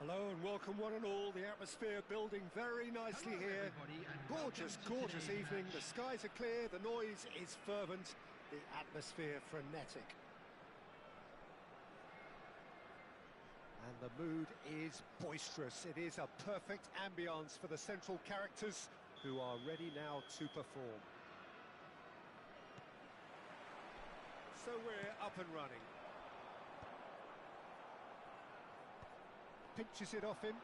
Hello and welcome one and all. The atmosphere building very nicely here. Gorgeous, gorgeous evening. The skies are clear, the noise is fervent, the atmosphere frenetic. And the mood is boisterous. It is a perfect ambience for the central characters who are ready now to perform. So we're up and running. Pinches it off him.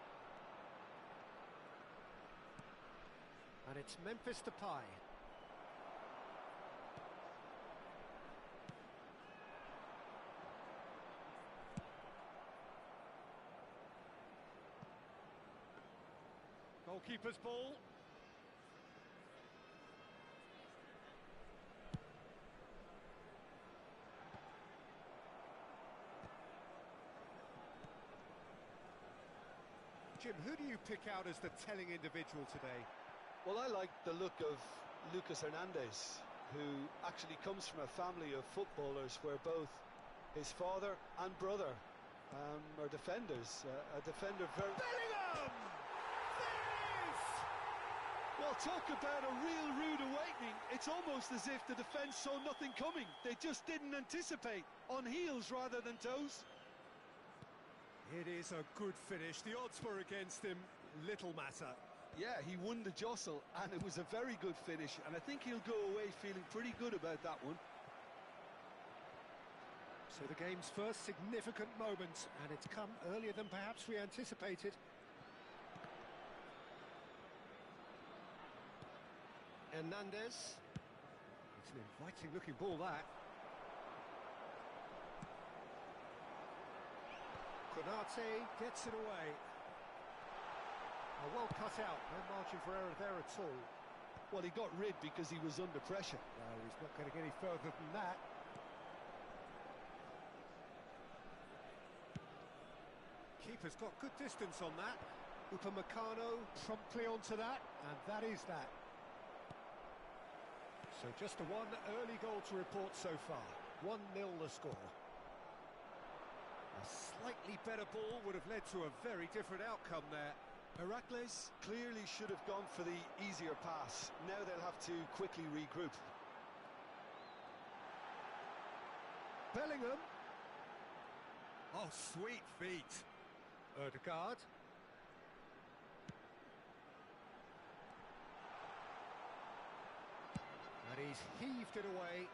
And it's Memphis Depay. Goalkeeper's ball. Jim, who do you pick out as the telling individual today? Well, I like the look of Lucas Hernandez, who actually comes from a family of footballers where both his father and brother are defenders. A defender very... Bellingham! There it is! Well, talk about a real rude awakening. It's almost as if the defence saw nothing coming. They just didn't anticipate, on heels rather than toes. It is a good finish. The odds were against him. Little matter. Yeah, he won the jostle, and it was a very good finish, and I think he'll go away feeling pretty good about that one. So the game's first significant moment, and it's come earlier than perhaps we anticipated. Hernandez. It's an inviting-looking ball, that. Konate gets it away. Well cut out, no margin for error there at all. Well, he got rid because he was under pressure. No, he's not going to get any further than that. Keeper's got good distance on that. Upamecano promptly onto that, and that is that. So just the one early goal to report so far. 1-0 the score. A slightly better ball would have led to a very different outcome there. Heracles clearly should have gone for the easier pass. Now they'll have to quickly regroup. Bellingham. Oh, sweet feet. Odegaard. And he's heaved it away.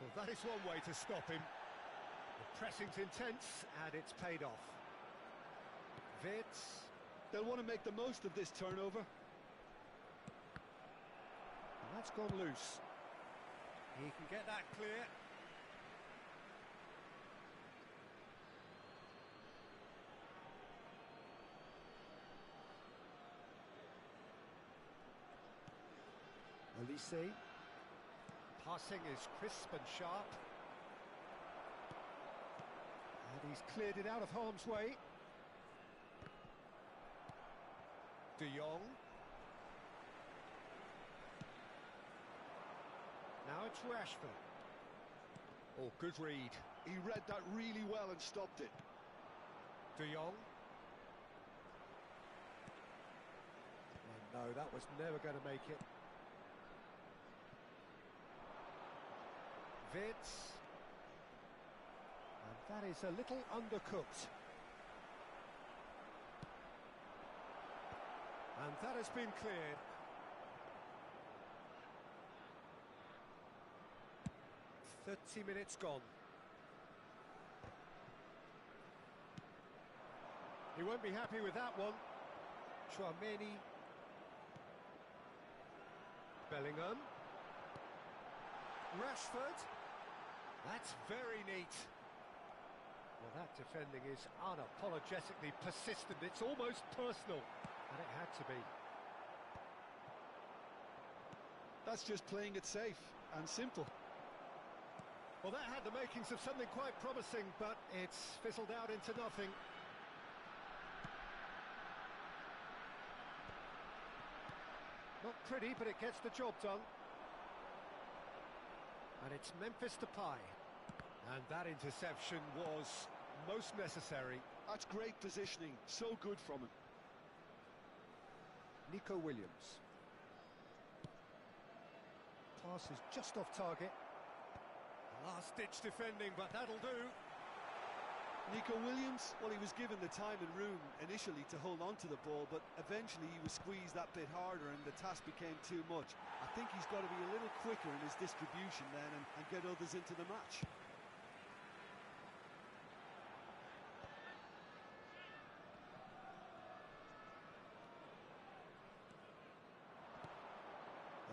Well, that is one way to stop him. The pressing's intense, and it's paid off. Wits. They'll want to make the most of this turnover. And that's gone loose. He can get that clear. Elise. Passing is crisp and sharp. And he's cleared it out of harm's way. De Jong. Now it's Rashford. Oh, good read. He read that really well and stopped it. De Jong. Oh, no, that was never going to make it. Wits. And that is a little undercooked. And that has been cleared. "30 minutes gone. He won't be happy with that one. Chouameni. Bellingham. Rashford. That's very neat. Well, that defending is unapologetically persistent. It's almost personal. And it had to be. That's just playing it safe and simple. Well, that had the makings of something quite promising, but it's fizzled out into nothing. Not pretty, but it gets the job done. And it's Memphis Depay. And that interception was most necessary. That's great positioning, so good from him. Nico Williams. Pass is just off target. Last-ditch defending, but that'll do. Nico Williams, well, he was given the time and room initially to hold on to the ball, but eventually he was squeezed that bit harder and the task became too much. I think he's got to be a little quicker in his distribution then and get others into the match.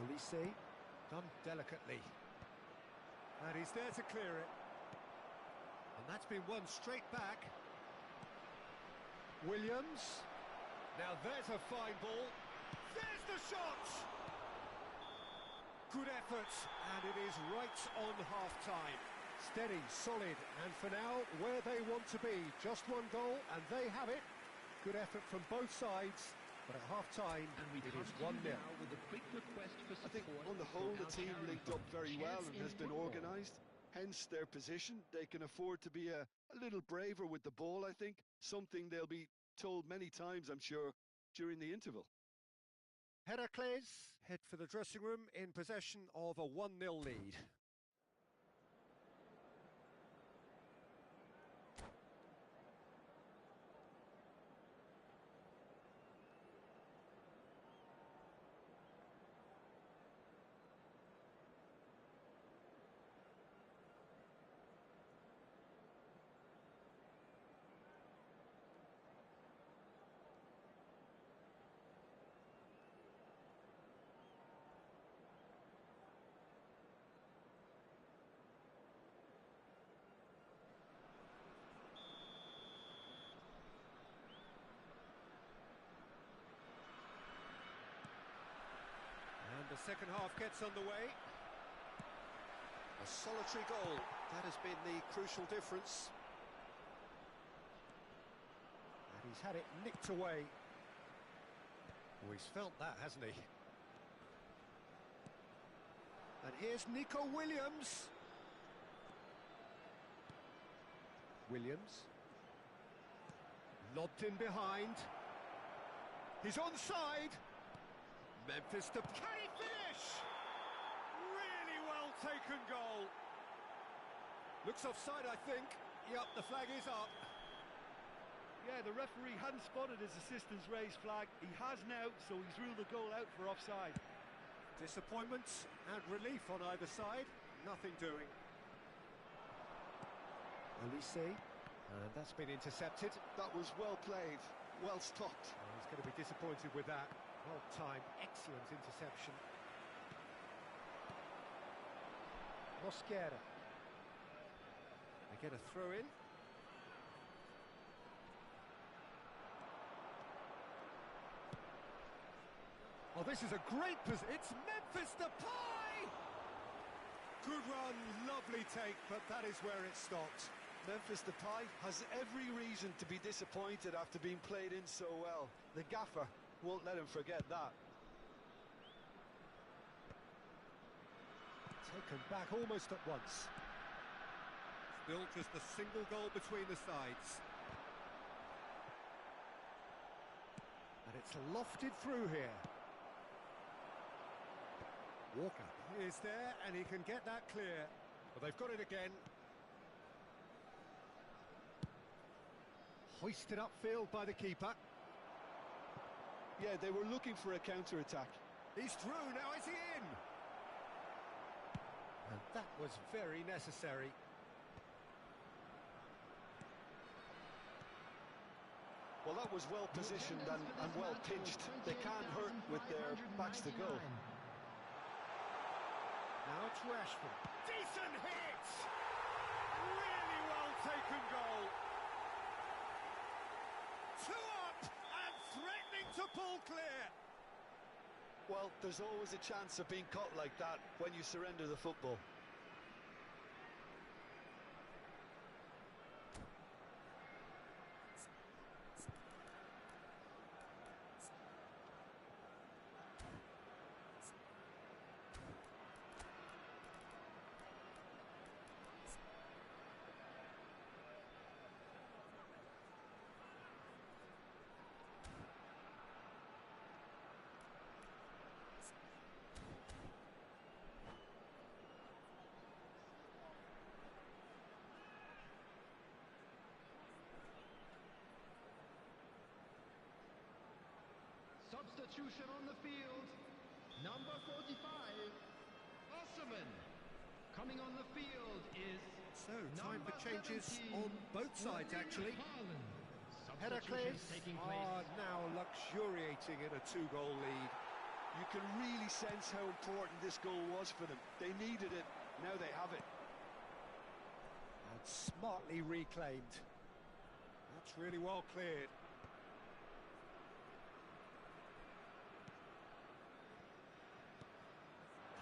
Olise, done delicately. And he's there to clear it. And that's been won straight back. Williams. Now there's a fine ball. There's the shot! Good effort, and it is right on half-time. Steady, solid, and for now, where they want to be. Just one goal, and they have it. Good effort from both sides. But at half-time, it is 1-0. I think on the whole, the team linked up very well and has been organised. Hence their position. They can afford to be a little braver with the ball, I think. Something they'll be told many times, I'm sure, during the interval. Heracles head for the dressing room in possession of a 1-0 lead. The second half gets underway. A solitary goal. That has been the crucial difference. And he's had it nicked away. Oh, he's felt that, hasn't he? And here's Nico Williams. Williams. Lobbed in behind. He's onside. Memphis to... Can he finish? Really well taken goal. Looks offside, I think. Yep, the flag is up. Yeah, the referee hadn't spotted his assistant's raised flag. He has now, so he's ruled the goal out for offside. Disappointment and relief on either side. Nothing doing. Olise. And that's been intercepted. That was well played, well stopped. Oh, he's going to be disappointed with that. Well timed, excellent interception. Mosquera. They get a throw in. Oh, this is a great position. It's Memphis Depay! Good run, lovely take, but that is where it stopped. Memphis Depay has every reason to be disappointed after being played in so well. The gaffer won't let him forget that. Taken back almost at once. Still just a single goal between the sides. And it's lofted through here. Walker is there and he can get that clear. But they've got it again. Hoisted upfield by the keeper. Yeah, they were looking for a counter-attack. He's through, now is he in? And that was very necessary. Well, that was well positioned and well pinched. They can't hurt with their backs to goal. Now it's Rashford. Decent hit! Really well taken goal. Two up and threatening to pull clear. Well, there's always a chance of being caught like that when you surrender the football. Substitution on the field. Number 45, Osman. Coming on the field is So, time for number changes 17, on both sides, Erling actually. Haaland. Heracles Substitutions taking place. are now luxuriating in a 2-goal lead. You can really sense how important this goal was for them. They needed it, now they have it. And smartly reclaimed. That's really well cleared.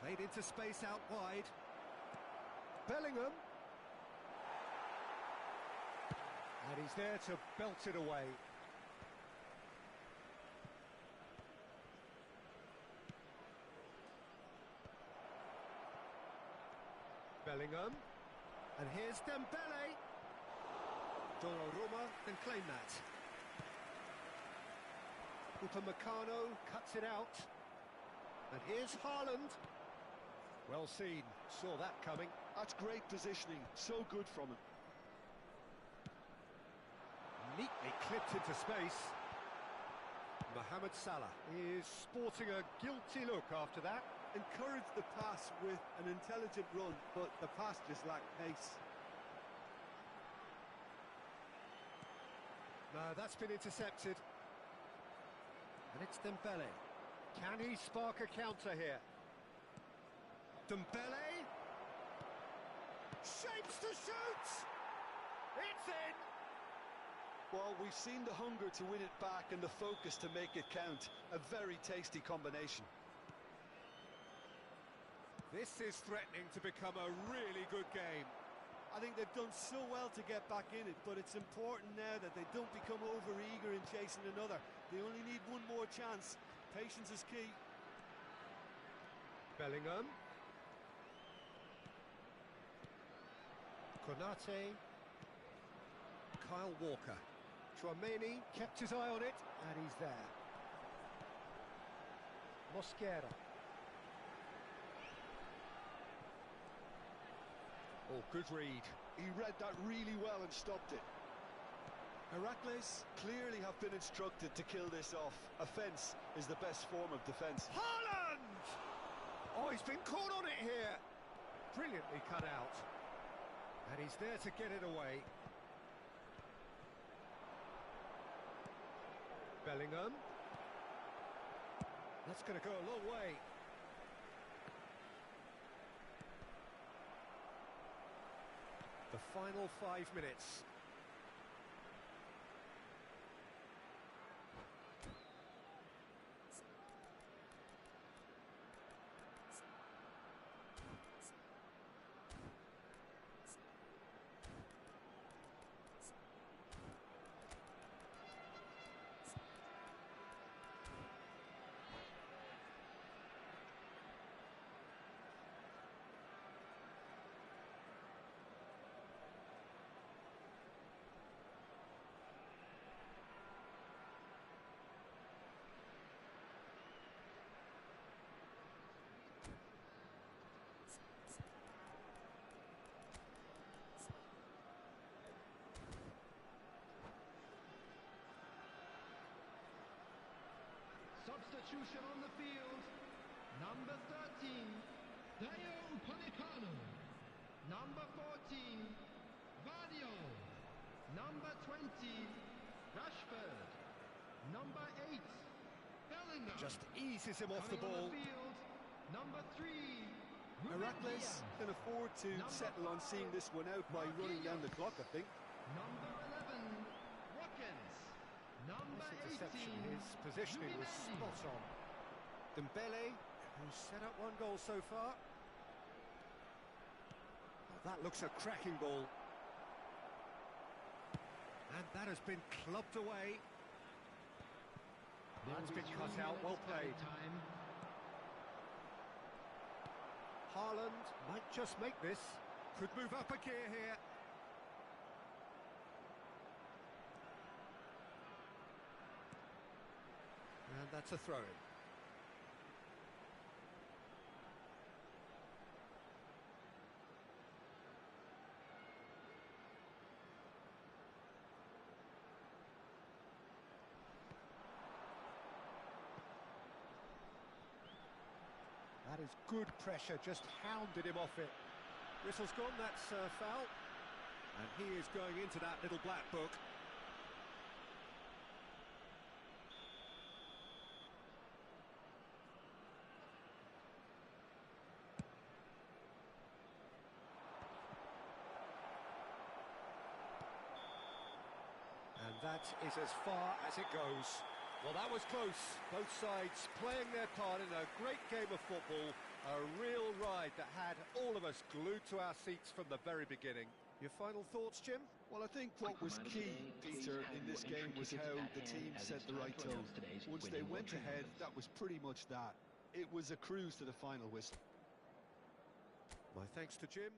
Played into space out wide. Bellingham. And he's there to belt it away. Bellingham. And here's Dembele. Donnarumma can claim that. Upamecano cuts it out. And here's Haaland. Well seen, saw that coming. That's great positioning, so good from him. Neatly clipped into space. Mohamed Salah is sporting a guilty look after that. Encouraged the pass with an intelligent run, but the pass just lacked pace. No, that's been intercepted. And it's Dembele. Can he spark a counter here? Dembele. Shapes to shoot! It's in! Well, we've seen the hunger to win it back and the focus to make it count. A very tasty combination. This is threatening to become a really good game. I think they've done so well to get back in it, but it's important now that they don't become over-eager in chasing another. They only need one more chance. Patience is key. Bellingham. Konate. Kyle Walker. Tchouaméni kept his eye on it, and he's there. Mosquera. Oh, good read. He read that really well and stopped it. Heracles clearly have been instructed to kill this off. Offence is the best form of defence. Haaland! Oh, he's been caught on it here. Brilliantly cut out. And he's there to get it away. Bellingham. That's going to go a long way. The final 5 minutes. Substitution on the field. Number 13, Dayo Upamecano. Number 14, Vadio. Number 20, Rashford. Number 8, Bellingham. Just eases him off the Coming ball. on the field, number 3, Ruben Heracles Diaz. can afford to settle on seeing this one out by running down the clock, I think. Number 11, Watkins. Number Nice 18, interception. His positioning was Zubimendi. spot on. Dembele, who's set up one goal so far. Oh, that looks a cracking ball. And that has been clubbed away. That's been cut out, well played. Time. Haaland might just make this. Could move up a gear here. And that's a throw-in. There's good pressure, just hounded him off it. Whistle's gone, that's foul. And he is going into that little black book. And that is as far as it goes. Well, that was close. Both sides playing their part in a great game of football. A real ride that had all of us glued to our seats from the very beginning. Your final thoughts, Jim? Well, I think what was key, Peter, in this game was how the team set the right tone. Once they went ahead, that was pretty much that. It was a cruise to the final whistle. My thanks to Jim.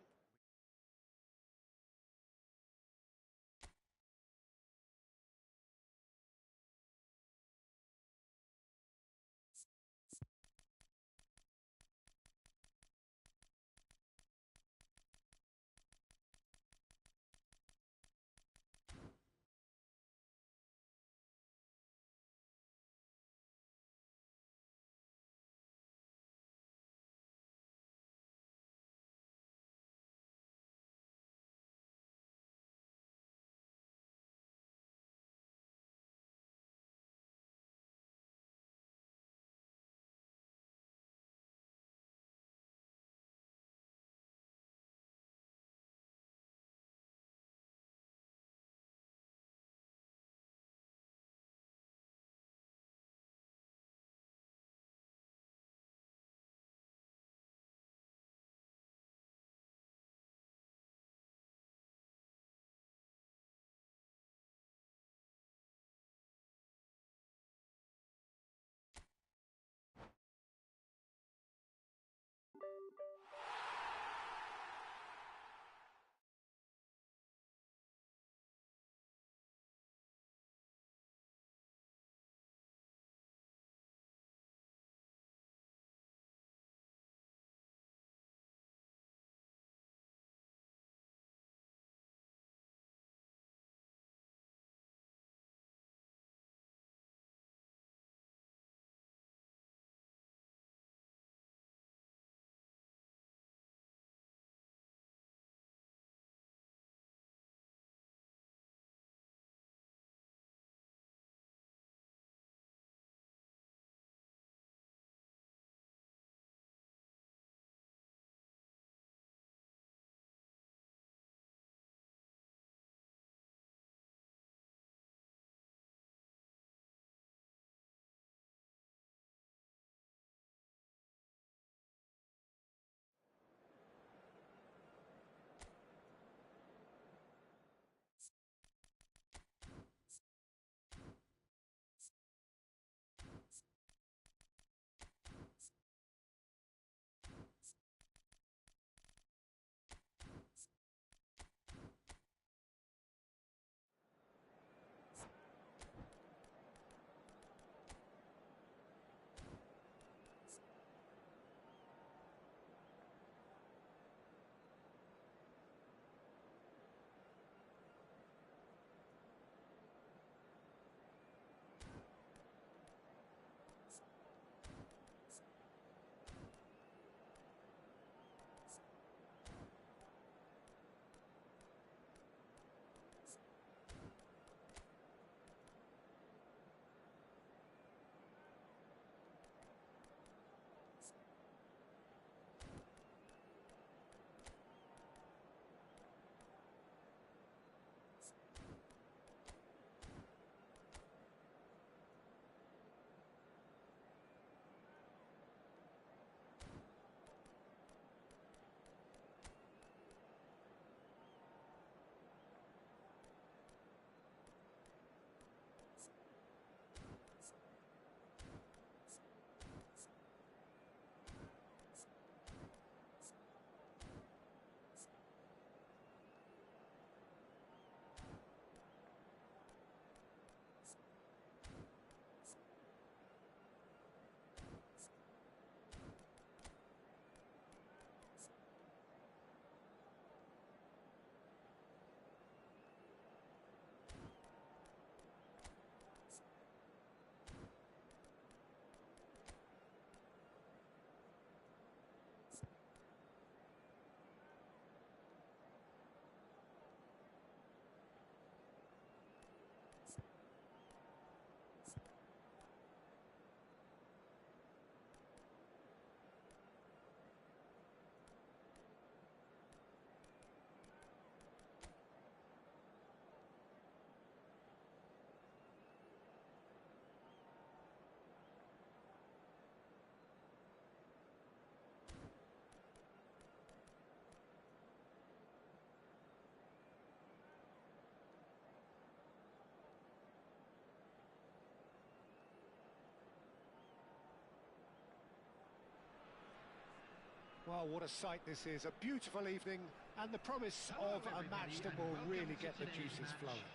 Well, what a sight this is. A beautiful evening and the promise Hello, of a match everybody, that and will welcome really to get the today's juices match. flowing.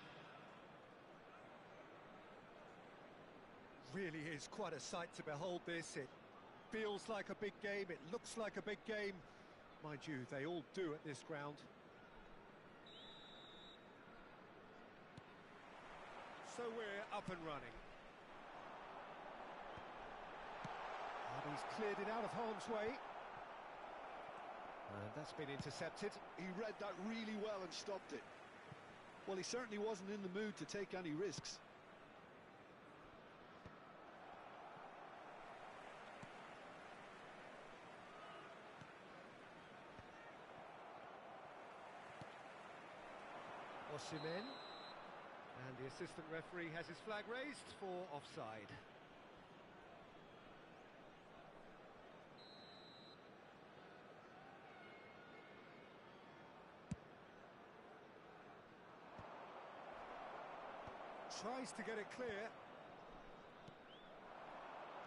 Really is quite a sight to behold this. It feels like a big game, it looks like a big game. Mind you, they all do at this ground. So we're up and running. And he's cleared it out of harm's way. And that's been intercepted. He read that really well and stopped it. Well, he certainly wasn't in the mood to take any risks. Osimhen. And the assistant referee has his flag raised for offside. Tries to get it clear.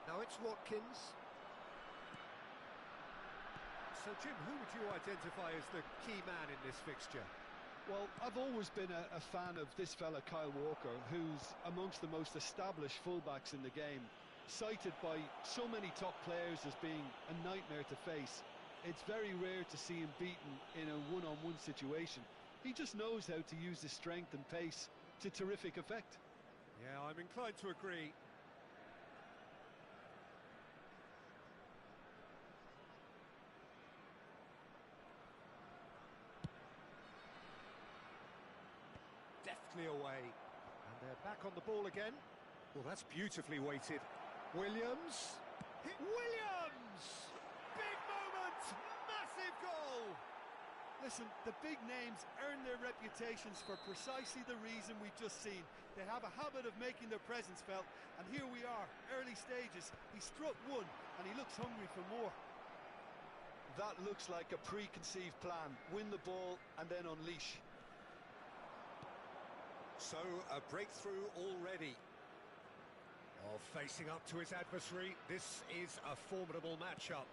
Now it's Watkins. So, Jim, who would you identify as the key man in this fixture? Well, I've always been a fan of this fella, Kyle Walker, who's amongst the most established fullbacks in the game, cited by so many top players as being a nightmare to face. It's very rare to see him beaten in a one-on-one situation. He just knows how to use his strength and pace to terrific effect. Yeah, I'm inclined to agree. Deftly away. And they're back on the ball again. Well, that's beautifully weighted. Williams. Hit Williams! Big moment! Massive goal! Listen, the big names earn their reputations for precisely the reason we've just seen. They have a habit of making their presence felt, and here we are, early stages. He struck one, and he looks hungry for more. That looks like a preconceived plan. Win the ball and then unleash. So, a breakthrough already. Oh, facing up to his adversary, this is a formidable matchup.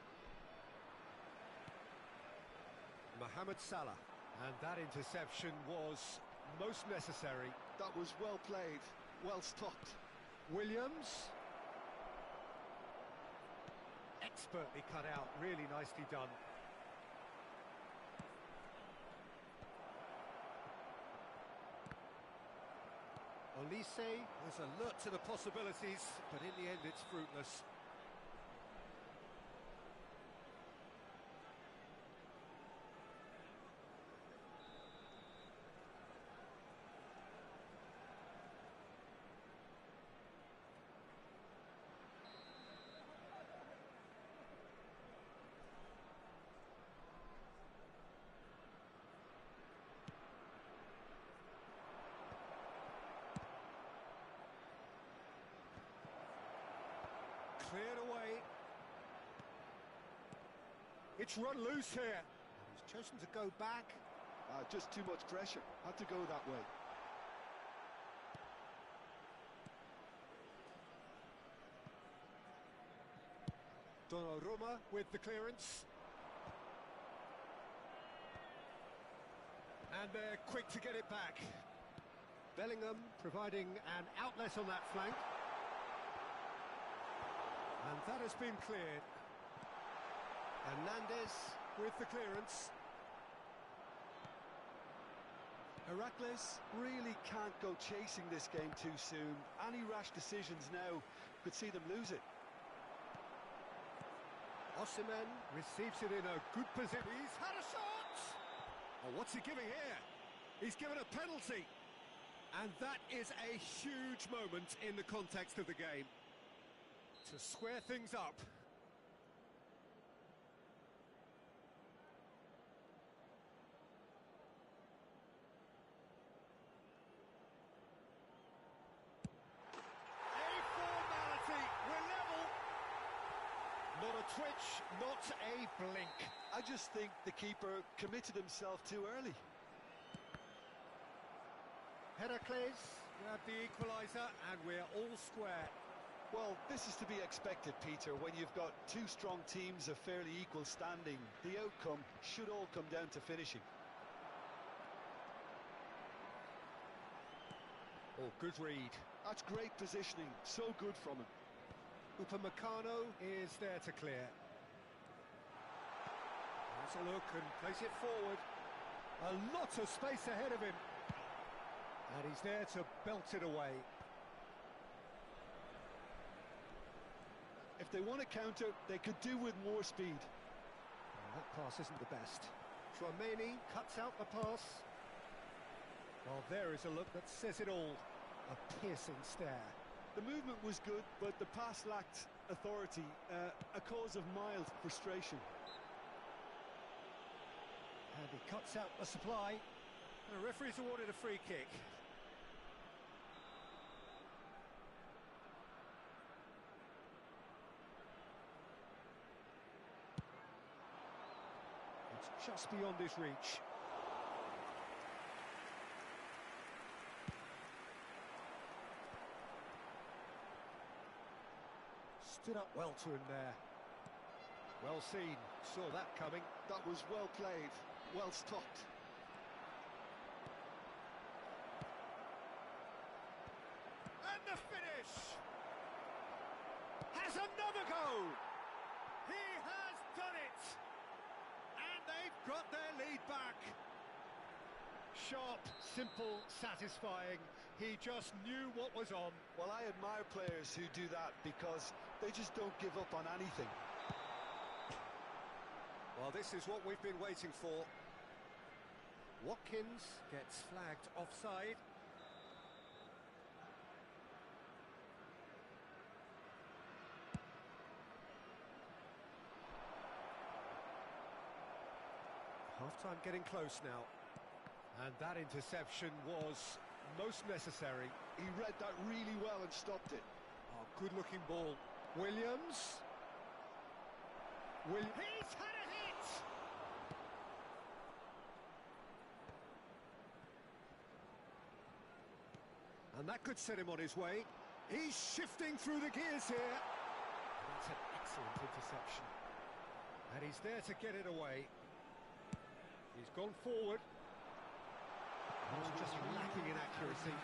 Mohamed Salah, and that interception was most necessary. That was well played, well stopped. Williams. Expertly cut out, really nicely done. Olise is alert to the possibilities, but in the end it's fruitless. Cleared away. It's run loose here. He's chosen to go back. Just too much pressure. Had to go that way. Donnarumma with the clearance. And they're quick to get it back. Bellingham providing an outlet on that flank. And that has been cleared. Hernandez with the clearance. Heracles really can't go chasing this game too soon. Any rash decisions now could see them lose it. Osimhen receives it in a good position. He's had a shot! Oh, what's he giving here? He's given a penalty. And that is a huge moment in the context of the game. To square things up. A formality. We're level. Not a twitch, not a blink. I just think the keeper committed himself too early. Heracles grab the equaliser and we're all square. Well, this is to be expected, Peter. When you've got two strong teams of fairly equal standing, the outcome should all come down to finishing. Oh, good read. That's great positioning, so good from him. Upamecano is there to clear. Has a look and plays it forward. A lot of space ahead of him. And he's there to belt it away. If they want to counter, they could do with more speed. Well, that pass isn't the best. Tchouameni cuts out the pass. Well, there is a look that says it all. A piercing stare. The movement was good, but the pass lacked authority, a cause of mild frustration. And he cuts out the supply. The referee's awarded a free kick. It's just beyond his reach. Stood up well to him there. Well seen, saw that coming. That was well played, well stopped. And the finish! Has another go! He has done it! And they've got their lead back. Sharp, simple, satisfying. He just knew what was on. Well, I admire players who do that because they just don't give up on anything. Well, this is what we've been waiting for. Watkins gets flagged offside. Half-time getting close now. And that interception was most necessary. He read that really well and stopped it. Oh, good-looking ball. Williams. He's had a hit! And that could set him on his way. He's shifting through the gears here. That's an excellent interception. And he's there to get it away. He's gone forward. Oh, just lacking in accuracy.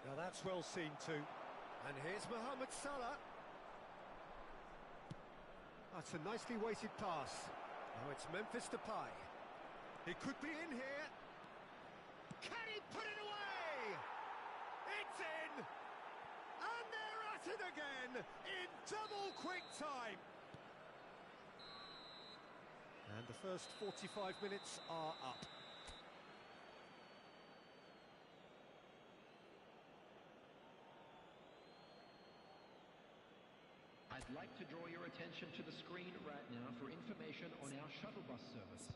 Now that's well seen too. And here's Mohamed Salah. That's a nicely weighted pass. Now it's Memphis Depay. He could be in here. Can he put it away? It's in! And they're at it again in double quick time. And the first 45 minutes are up. I'd like to draw your attention to the screen right now for information on our shuttle bus service.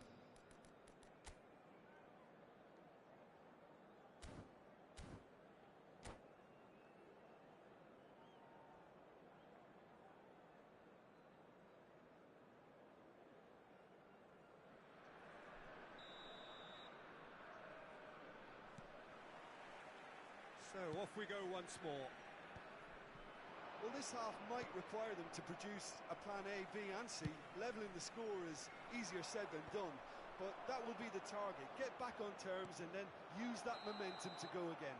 So off we go once more. Well, this half might require them to produce a plan A, B and C. Levelling the score is easier said than done, but that will be the target. Get back on terms and then use that momentum to go again.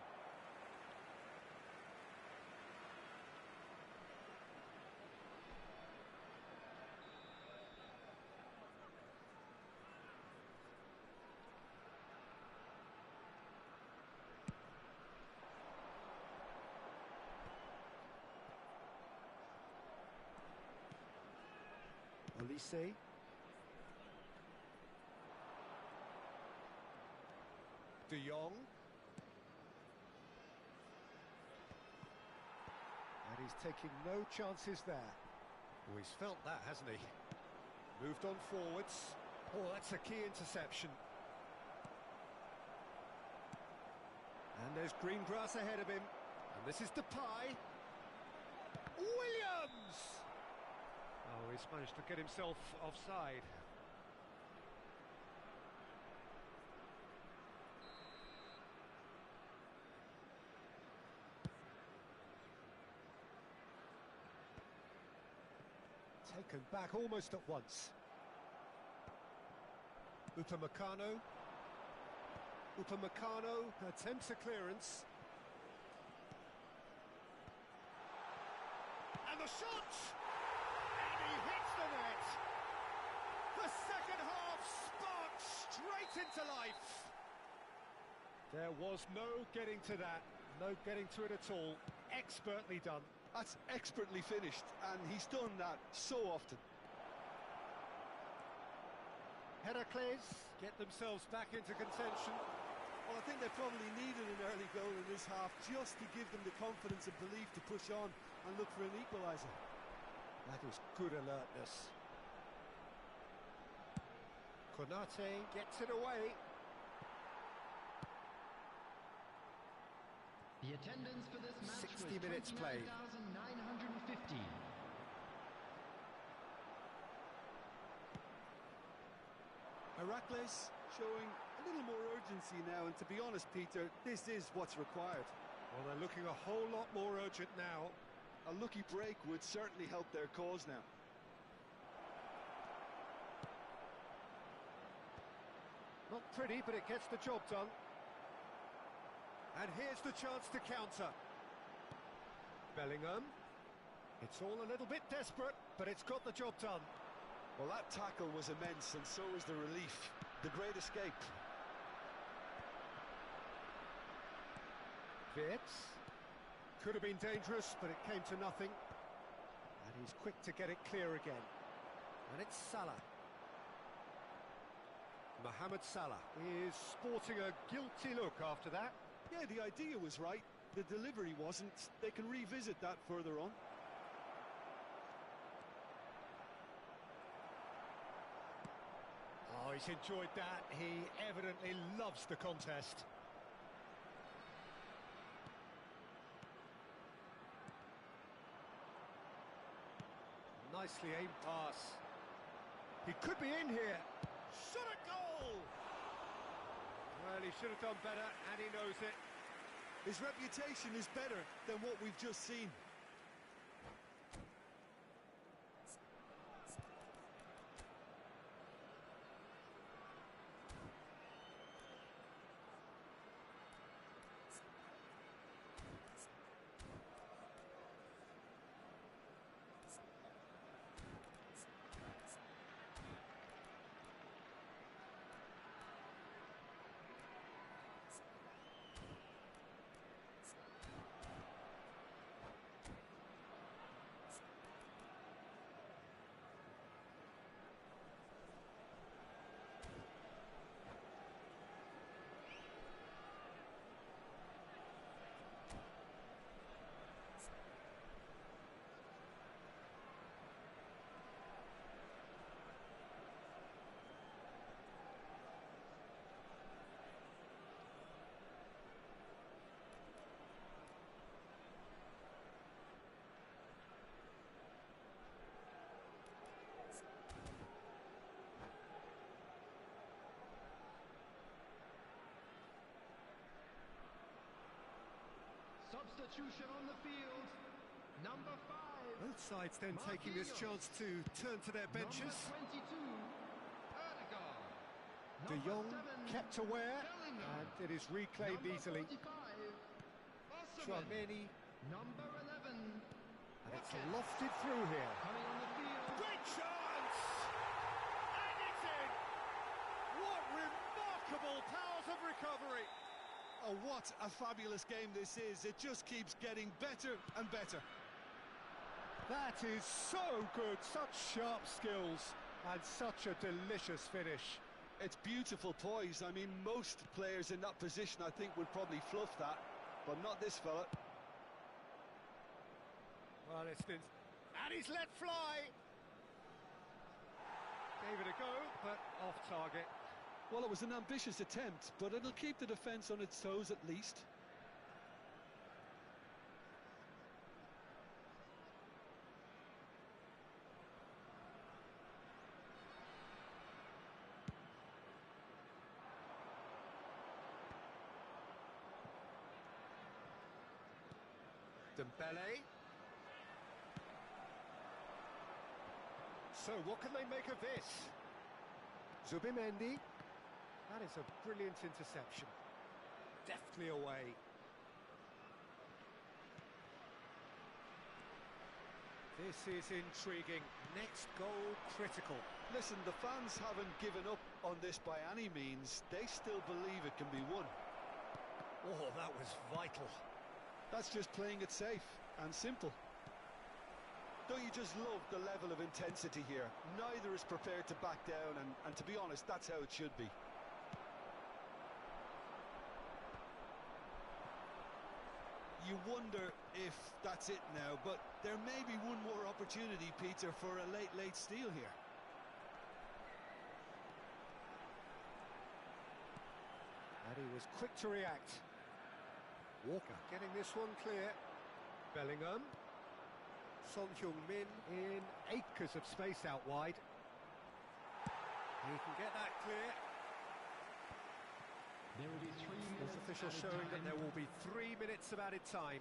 Olise. De Jong. And he's taking no chances there. Oh, he's felt that, hasn't he? Moved on forwards. Oh, that's a key interception. And there's green grass ahead of him. And this is Depay. Williams! Oh, he's managed to get himself offside. Taken back almost at once. Upamecano. Upamecano attempts a clearance. And the shot! And he hits the net! The second half sparked straight into life! There was no getting to that, no getting to it at all. Expertly done. That's expertly finished, and he's done that so often. Heracles get themselves back into contention. Well, I think they probably needed an early goal in this half just to give them the confidence and belief to push on and look for an equaliser. That is good alertness. Konate gets it away. The attendance for this match 60 minutes was played. 29,950. Heracles showing a little more urgency now, and to be honest, Peter, this is what's required. Well, they're looking a whole lot more urgent now. A lucky break would certainly help their cause now. Not pretty, but it gets the job done. And here's the chance to counter. Bellingham. It's all a little bit desperate, but it's got the job done. Well, that tackle was immense, and so was the relief. The great escape. Wirtz. Could have been dangerous, but it came to nothing. And he's quick to get it clear again. And it's Salah. Mohamed Salah is sporting a guilty look after that. Yeah, the idea was right. The delivery wasn't. They can revisit that further on. Oh, he's enjoyed that. He evidently loves the contest. Nicely aimed pass. He could be in here. Shot a goal! Well, he should have done better, and he knows it. His reputation is better than what we've just seen. Substitution on the field. Number 5. Both sides then taking this chance to turn to their benches. Number 22. Erdegaard. De Jong Number 7, kept aware, Bellingham. and it is reclaimed Number easily. 45. Osimhen. Tchouameni, Number 11. and it's lofted through here. Coming on the field. Great chance! And it's in! What remarkable powers of recovery! Oh, what a fabulous game this is. It just keeps getting better and better. That is so good, such sharp skills, and such a delicious finish. It's beautiful poise. I mean, most players in that position, I think, would probably fluff that, but not this fella. Well, it's been... And he's let fly! Gave it a go, but off target. Well, it was an ambitious attempt, but it'll keep the defence on its toes at least. Dembele. So, what can they make of this? Zubimendi. That is a brilliant interception. Deftly away. This is intriguing. Next goal critical. Listen, the fans haven't given up on this by any means. They still believe it can be won. Oh, that was vital. That's just playing it safe and simple. Don't you just love the level of intensity here? Neither is prepared to back down, and to be honest, that's how it should be. You wonder if that's it now, but there may be one more opportunity, Peter, for a late steal here. And he was quick to react. Walker getting this one clear. Bellingham. Son Heung-min in acres of space out wide. He can get that clear. There will be 3 minutes. Fourth official showing that there will be 3 minutes of added time.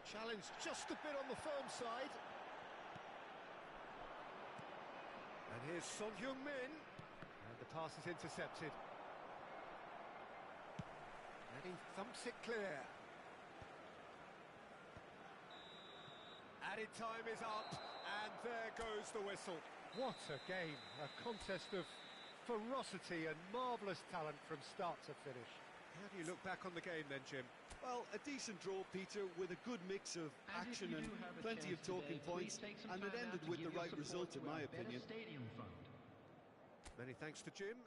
Challenge just a bit on the firm side. And here's Son Heung-min. And the pass is intercepted. And he thumps it clear. Added time is up, and there goes the whistle. What a game, a contest of ferocity and marvellous talent from start to finish. How do you look back on the game then, Jim? Well, a decent draw, Peter, with a good mix of action and plenty of talking points, and it ended with the right result, in my opinion. Many thanks to Jim.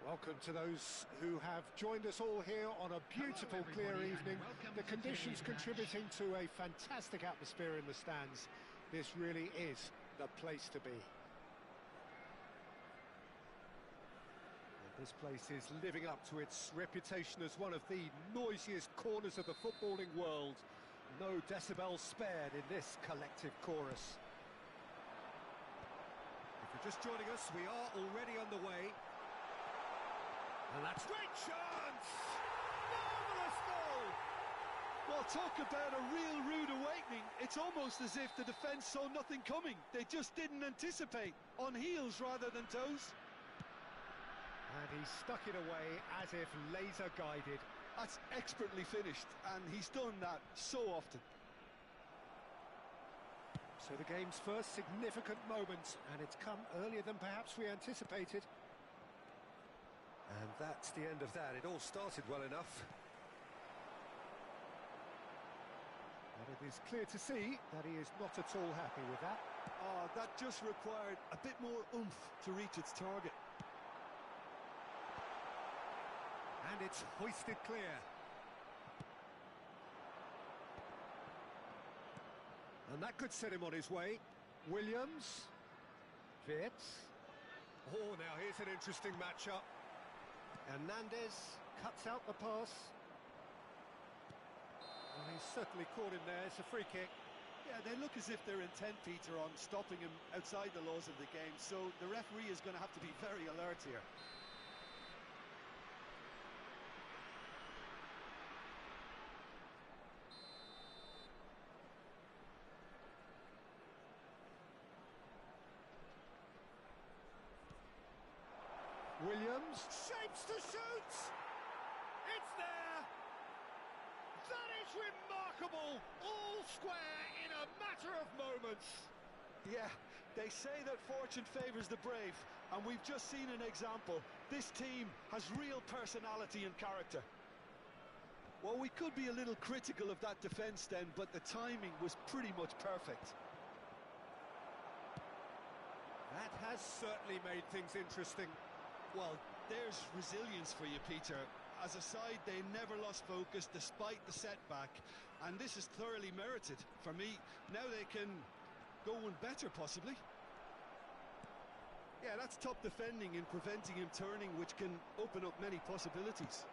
Welcome to those who have joined us all here on a beautiful, clear evening. The conditions contributing to a fantastic atmosphere in the stands. This really is the place to be. And this place is living up to its reputation as one of the noisiest corners of the footballing world. No decibels spared in this collective chorus. If you're just joining us, we are already underway. And that's great chance! Marvellous goal! Well, talk about a real rude awakening. It's almost as if the defence saw nothing coming. They just didn't anticipate. On heels rather than toes. And he stuck it away as if laser guided. That's expertly finished, and he's done that so often. So the game's first significant moment, and it's come earlier than perhaps we anticipated. And that's the end of that. It all started well enough. But it is clear to see that he is not at all happy with that. Oh, that just required a bit more oomph to reach its target. And it's hoisted clear. And that could set him on his way. Williams. Vitz. Oh, now here's an interesting matchup. Hernandez cuts out the pass. Well, he's certainly caught him there. It's a free kick. Yeah, they look as if they're intent, Peter, on stopping him outside the laws of the game, so the referee is going to have to be very alert here. Williams shapes to shoot! It's there! That is remarkable! All square in a matter of moments! Yeah, they say that fortune favours the brave, and we've just seen an example. This team has real personality and character. Well, we could be a little critical of that defence then, but the timing was pretty much perfect. That has certainly made things interesting. Well, there's resilience for you, Peter. As a side, they never lost focus despite the setback, and this is thoroughly merited. For me, now they can go one better, possibly. Yeah, that's top defending and preventing him turning, which can open up many possibilities.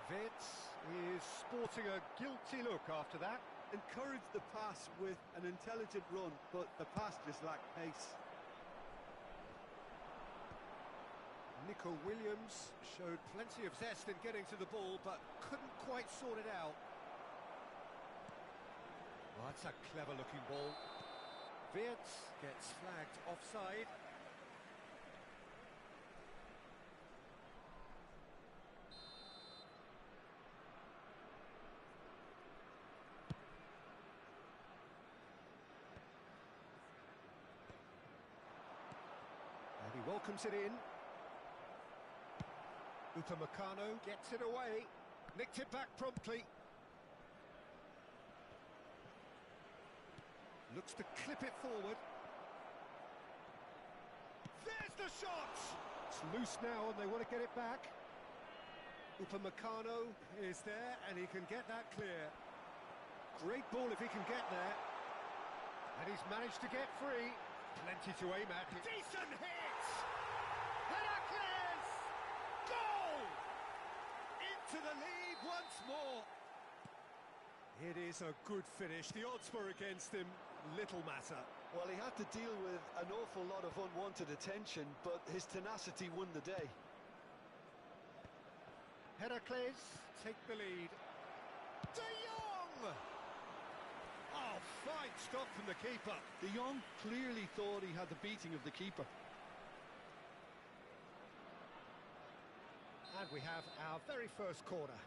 Vitz is sporting a guilty look after that. Encouraged the pass with an intelligent run, but the pass just lacked pace. Nico Williams showed plenty of zest in getting to the ball, but couldn't quite sort it out. Oh, that's a clever-looking ball. Vitz gets flagged offside. And he welcomes it in. Upamecano gets it away, nicked it back promptly. Looks to clip it forward. There's the shot! It's loose now and they want to get it back. Upamecano is there and he can get that clear. Great ball if he can get there. And he's managed to get free. Plenty to aim at. Decent hit! Heracles! Goal! Into the lead once more. It is a good finish. The odds were against him. Little matter. Well, he had to deal with an awful lot of unwanted attention, but his tenacity won the day. Heracles take the lead. De Jong! Oh, fine stop from the keeper. De Jong clearly thought he had the beating of the keeper. And we have our very first corner.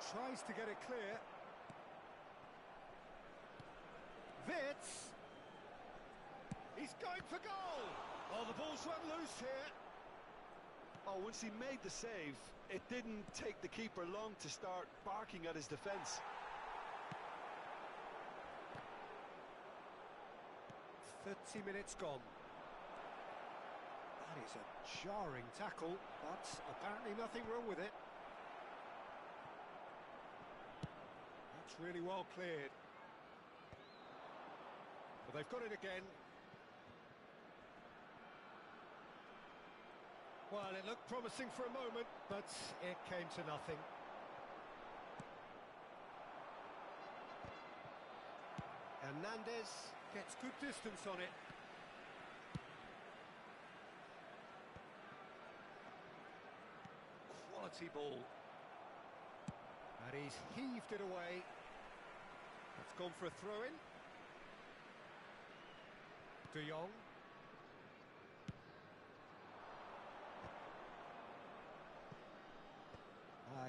Tries to get it clear. Vitz. He's going for goal. Oh, the ball's run loose here. Oh, once he made the save, it didn't take the keeper long to start barking at his defence. Minutes gone. That is a jarring tackle, but apparently nothing wrong with it. That's really well cleared. But they've got it again. Well, it looked promising for a moment, but it came to nothing. Hernandez gets good distance on it. Quality ball. And he's heaved it away. It's gone for a throw-in. De Jong.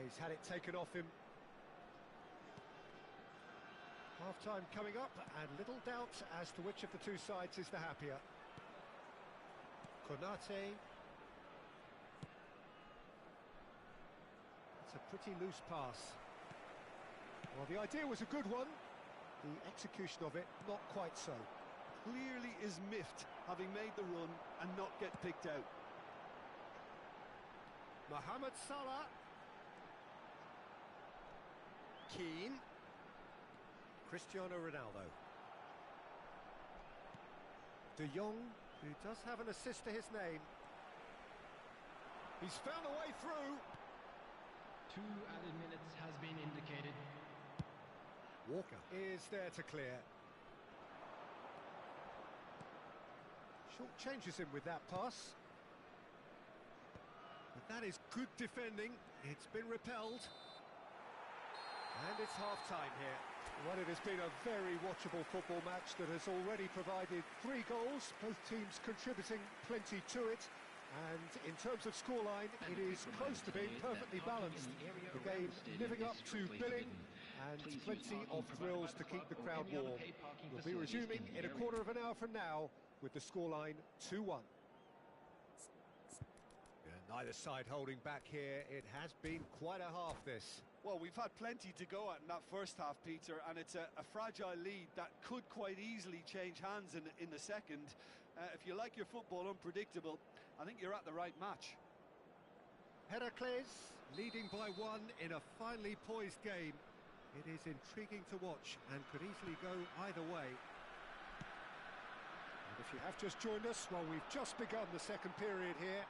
He's had it taken off him. Half-time coming up, and little doubt as to which of the two sides is the happier. Konate. It's a pretty loose pass. Well, the idea was a good one. The execution of it, not quite so. Clearly is miffed, having made the run and not get picked out. Mohamed Salah. Keane. Cristiano Ronaldo. De Jong, who does have an assist to his name. He's found a way through. 2 added minutes has been indicated. Walker is there to clear. Short changes him with that pass. But that is good defending. It's been repelled. And it's half-time here. Well, it has been a very watchable football match that has already provided 3 goals, both teams contributing plenty to it. And in terms of scoreline, it is close to being perfectly balanced. The game living up to billing, and plenty of thrills to keep the crowd warm. We'll be resuming in a quarter of an hour from now with the scoreline 2-1. Neither side holding back here. It has been quite a half, this. Well, we've had plenty to go at in that first half, Peter, and it's a fragile lead that could quite easily change hands in the second. If you like your football unpredictable, I think you're at the right match. Heracles leading by 1 in a finely poised game. It is intriguing to watch and could easily go either way. And if you have just joined us, well, we've just begun the second period here.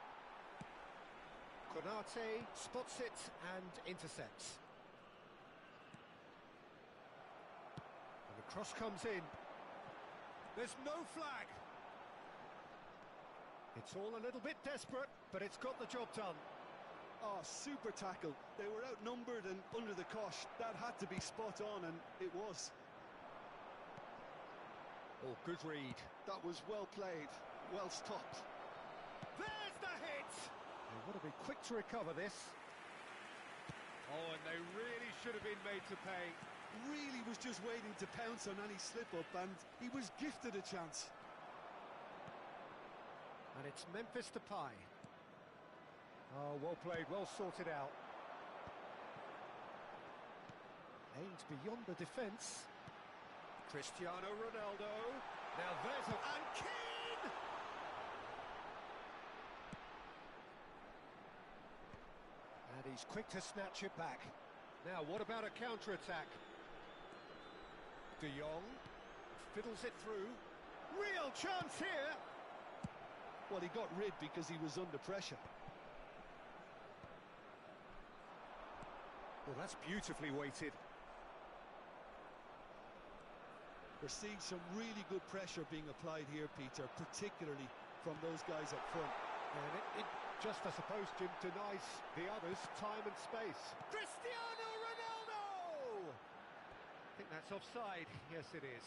Konate spots it and intercepts. And the cross comes in. There's no flag. It's all a little bit desperate, but it's got the job done. Oh, super tackle. They were outnumbered and under the cosh. That had to be spot on, and it was. Oh, good read. That was well played, well stopped. There's the hit! They would have been quick to recover this. Oh, and they really should have been made to pay. Really was just waiting to pounce on any slip-up, and he was gifted a chance. And it's Memphis Depay. Oh, well played, well sorted out. Aimed beyond the defence. Cristiano Ronaldo. Now there's a... And Keane! And he's quick to snatch it back. Now, what about a counter-attack? De Jong fiddles it through. Real chance here! Well, he got rid because he was under pressure. Well, that's beautifully weighted. We're seeing some really good pressure being applied here, Peter, particularly from those guys up front. And it just, I suppose, Jim, denies the others time and space. Cristiano Ronaldo! I think that's offside. Yes, it is.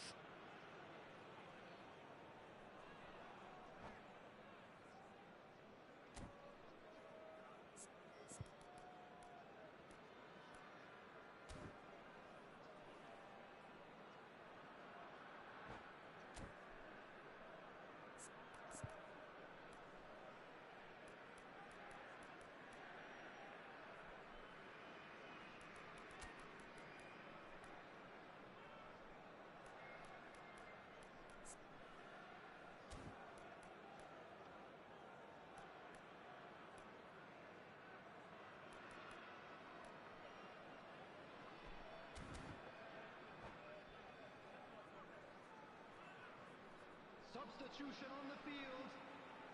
Substitution on the field.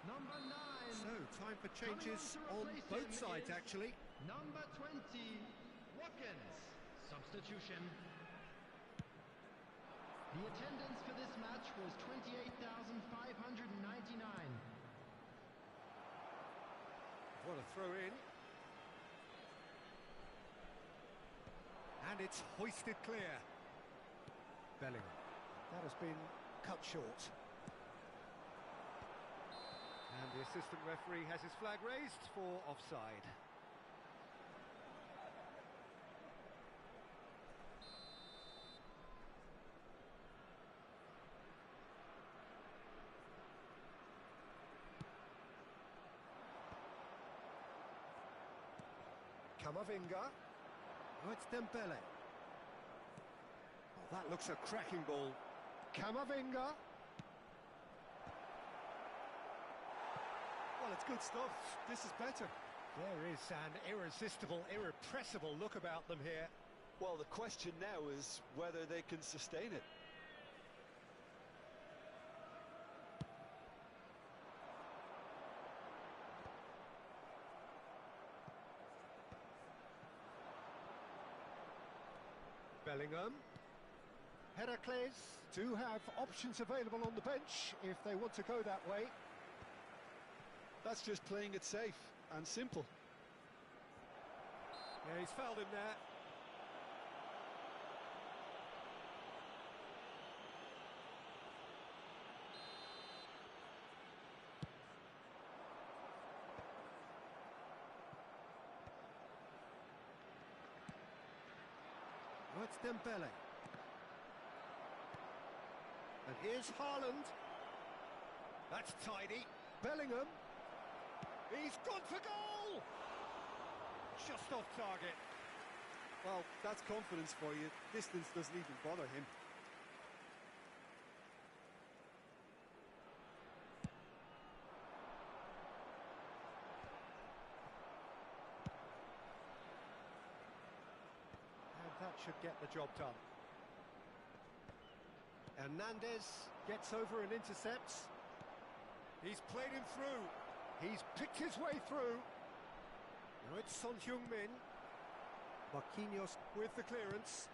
Number 9. So, time for changes on both sides, actually. Number 20, Watkins. Substitution. The attendance for this match was 28,599. What a throw in. And it's hoisted clear. Bellingham. That has been cut short. And the assistant referee has his flag raised for offside. Camavinga. Oh, it's Dembele. Oh, that looks a cracking ball. Camavinga. Well, it's good stuff. This is better. There is an irresistible, irrepressible look about them here. Well, the question now is whether they can sustain it. Bellingham. Heracles do have options available on the bench if they want to go that way. That's just playing it safe and simple. Yeah, he's fouled him there. Oh, it's Dembele. And here's Haaland. That's tidy. Bellingham. He's gone for goal! Just off target. Well, that's confidence for you. Distance doesn't even bother him. And that should get the job done. Hernandez gets over and intercepts. He's played him through. He's picked his way through. Now it's Son Heung-min. Marquinhos with the clearance.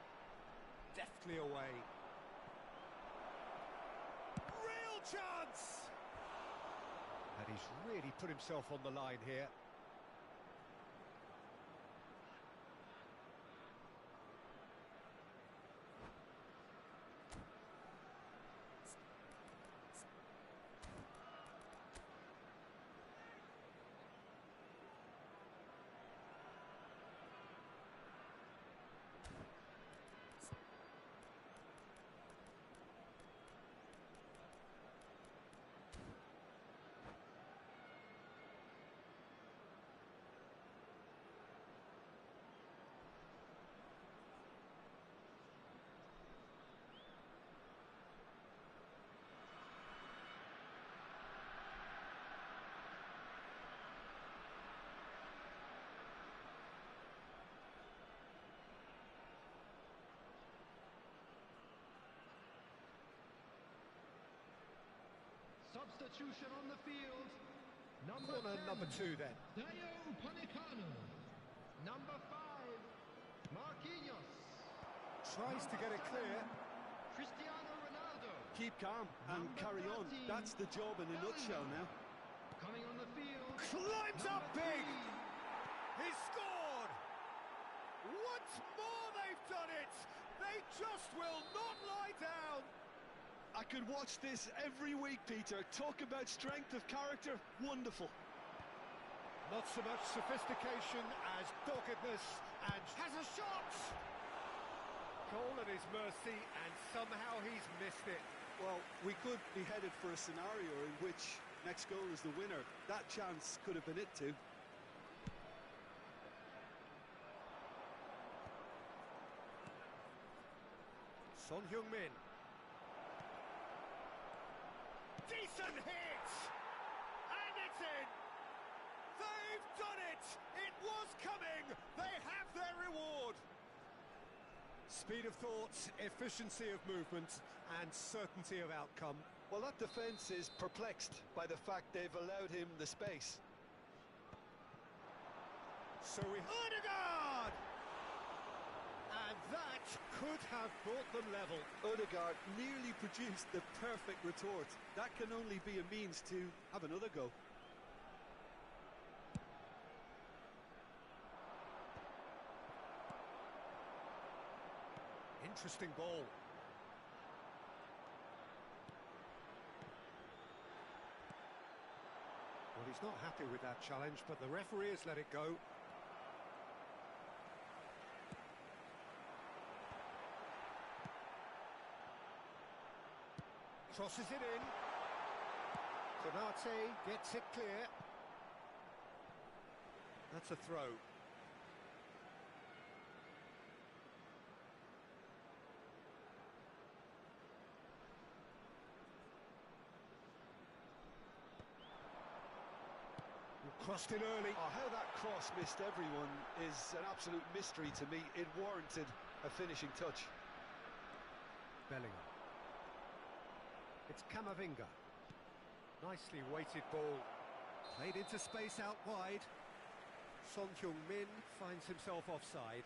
Deftly away. Real chance! And he's really put himself on the line here. Substitution on the field. Number Corner 10, number 2 then. Dayo Upamecano. Number 5, Marquinhos. Tries to get it clear. Cristiano Ronaldo. Keep calm and Number carry on. 13, That's the job in a nutshell now. Coming on the field. Climbs up number big. 3. He's scored. Once more they've done it. They just will not lie down. I could watch this every week, Peter. Talk about strength of character. Wonderful. Not so much sophistication as doggedness, and has a shot! Goal at his mercy, and somehow he's missed it. Well, we could be headed for a scenario in which next goal is the winner. That chance could have been it too. Son Heung-min. Decent hit! And it's in! They've done it! It was coming! They have their reward! Speed of thought, efficiency of movement, and certainty of outcome. Well, that defence is perplexed by the fact they've allowed him the space. So we... Odegaard! And that could have brought them level. Odegaard nearly produced the perfect retort. That can only be a means to have another go. Interesting ball. Well, he's not happy with that challenge, but the referee has let it go. Crosses it in. Konate gets it clear. That's a throw. Crossed it early. Oh, how that cross missed everyone is an absolute mystery to me. It warranted a finishing touch. Bellingham. It's Camavinga. Nicely weighted ball. Played into space out wide. Son Heung-min finds himself offside.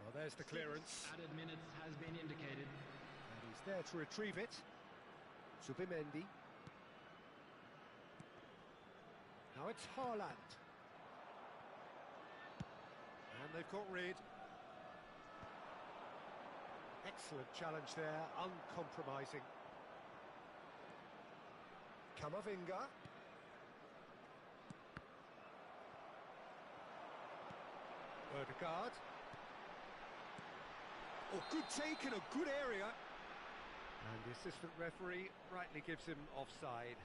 Well, there's the clearance. Added minutes has been indicated. And he's there to retrieve it. Zubimendi. Now it's Haaland. And they've got rid. Excellent challenge there, uncompromising. Camavinga. Odegaard. Oh, good take in a good area. And the assistant referee rightly gives him offside.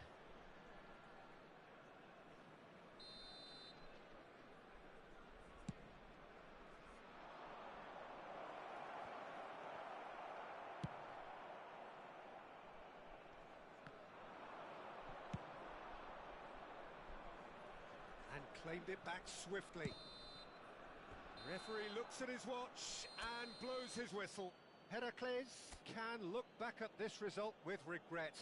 And claimed it back swiftly. The referee looks at his watch and blows his whistle. Heracles can look back at this result with regret.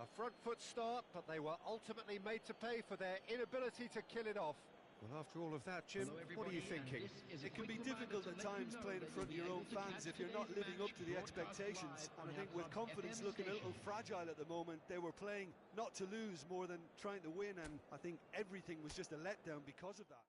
A front foot start, but they were ultimately made to pay for their inability to kill it off. Well, after all of that, Jim, what are you thinking? It can be difficult at times playing in front of your own fans if you're not living up to the expectations. And I think with confidence looking a little fragile at the moment, they were playing not to lose more than trying to win, and I think everything was just a letdown because of that.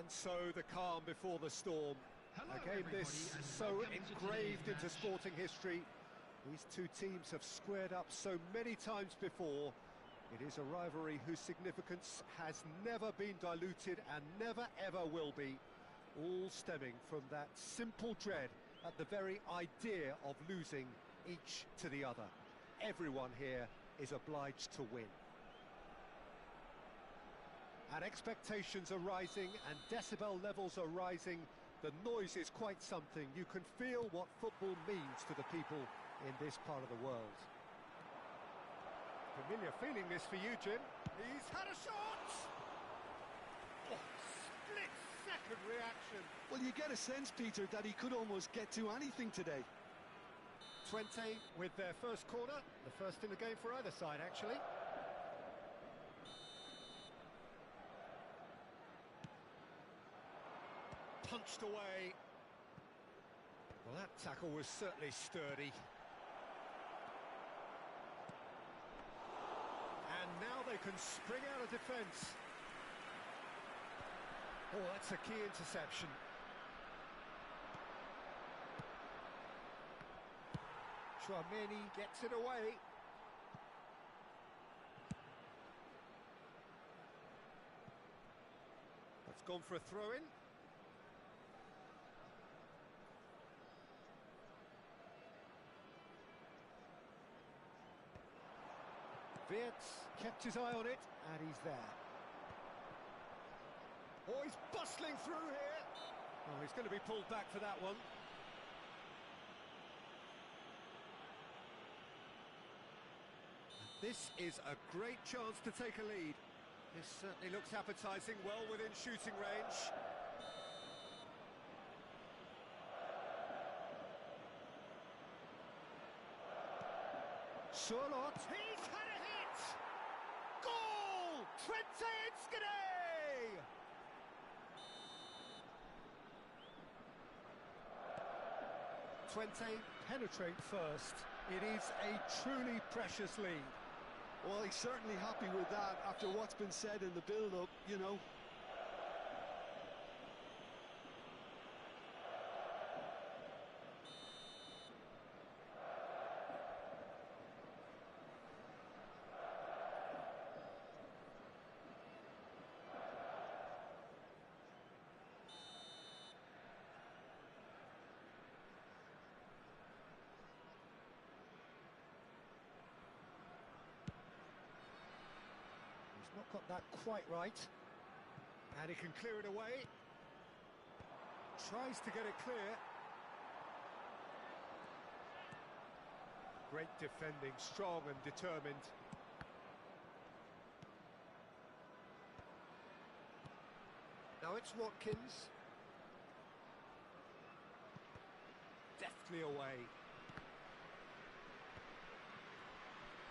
And so the calm before the storm. Hello, A game everybody, this and so welcome to engraved today's into match. sporting history. These two teams have squared up so many times before. It is a rivalry whose significance has never been diluted and never ever will be. All stemming from that simple dread at the very idea of losing each to the other. Everyone here is obliged to win. And expectations are rising and decibel levels are rising. The noise is quite something. You can feel what football means to the people in this part of the world. Familiar feeling this for you, Jim. He's had a shot! Oh, split-second reaction. Well, you get a sense, Peter, that he could almost get to anything today. 20 with their first corner. The first in the game for either side, actually. Punched away. Well, that tackle was certainly sturdy. And now they can spring out of defence. Oh, that's a key interception. Tchouaméni gets it away. That's gone for a throw-in. Wirtz kept his eye on it, and he's there. Oh, he's bustling through here. Oh, he's going to be pulled back for that one. This is a great chance to take a lead. This certainly looks appetising, well within shooting range. Charlotte, he's had a hit! Goal! Trente Inskene! Twente penetrate first. It is a truly precious lead. Well, he's certainly happy with that after what's been said in the build-up, you know. Not got that quite right. And he can clear it away. Tries to get it clear. Great defending, strong and determined. Now it's Watkins. Deftly away.